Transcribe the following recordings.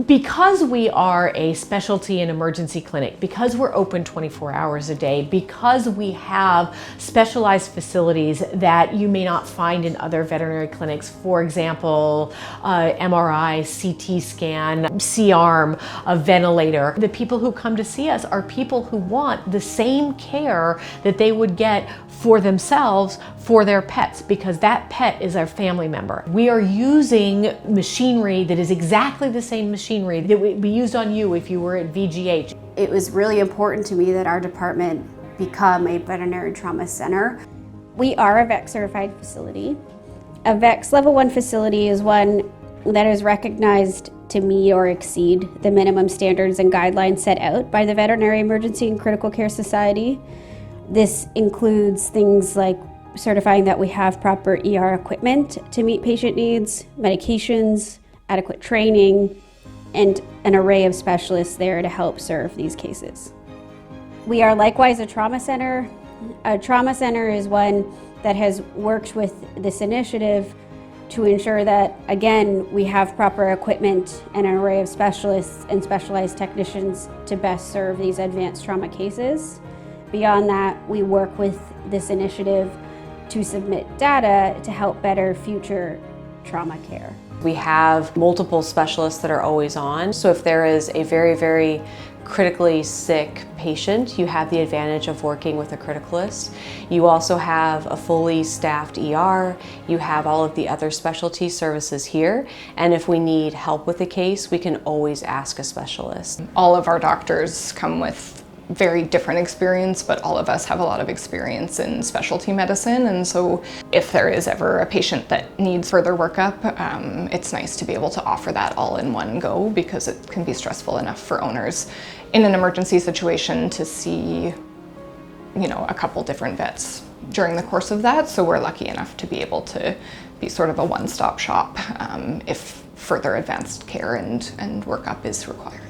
Because we are a specialty and emergency clinic, because we're open 24 hours a day, because we have specialized facilities that you may not find in other veterinary clinics, for example, MRI, CT scan, C-arm, a ventilator, the people who come to see us are people who want the same care that they would get for themselves, for their pets, because that pet is our family member. We are using machinery that is exactly the same machinery that would be used on you if you were at VGH. It was really important to me that our department become a veterinary trauma center. We are a VEX certified facility. A VEX level 1 facility is one that is recognized to meet or exceed the minimum standards and guidelines set out by the Veterinary Emergency and Critical Care Society. This includes things like certifying that we have proper ER equipment to meet patient needs, medications, adequate training, and an array of specialists there to help serve these cases. We are likewise a trauma center. A trauma center is one that has worked with this initiative to ensure that, again, we have proper equipment and an array of specialists and specialized technicians to best serve these advanced trauma cases. Beyond that, we work with this initiative to submit data to help better future trauma care. We have multiple specialists that are always on. So if there is a very, very critically sick patient, you have the advantage of working with a criticalist. You also have a fully staffed ER. You have all of the other specialty services here. And if we need help with a case, we can always ask a specialist. All of our doctors come with very different experience, but all of us have a lot of experience in specialty medicine, and so if there is ever a patient that needs further workup, it's nice to be able to offer that all in one go, because it can be stressful enough for owners in an emergency situation to see, a couple different vets during the course of that. So we're lucky enough to be able to be sort of a one-stop shop if further advanced care and workup is required.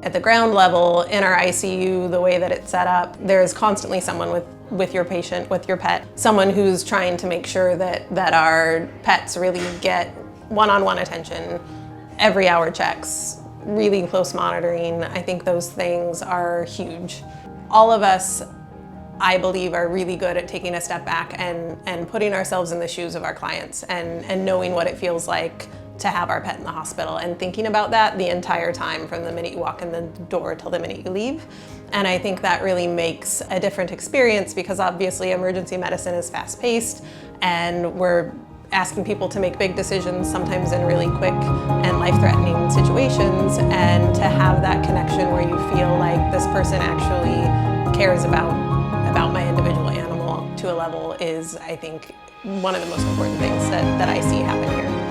At the ground level, in our ICU, the way that it's set up, there is constantly someone with your patient, with your pet, someone who's trying to make sure that our pets really get one-on-one attention, every hour checks, really close monitoring. I think those things are huge. All of us, I believe, are really good at taking a step back and putting ourselves in the shoes of our clients and knowing what it feels like to have our pet in the hospital and thinking about that the entire time from the minute you walk in the door till the minute you leave. And I think that really makes a different experience, because obviously emergency medicine is fast-paced and we're asking people to make big decisions, sometimes in really quick and life-threatening situations, and to have that connection where you feel like this person actually cares about my individual animal to a level is, I think, one of the most important things that I see happen here.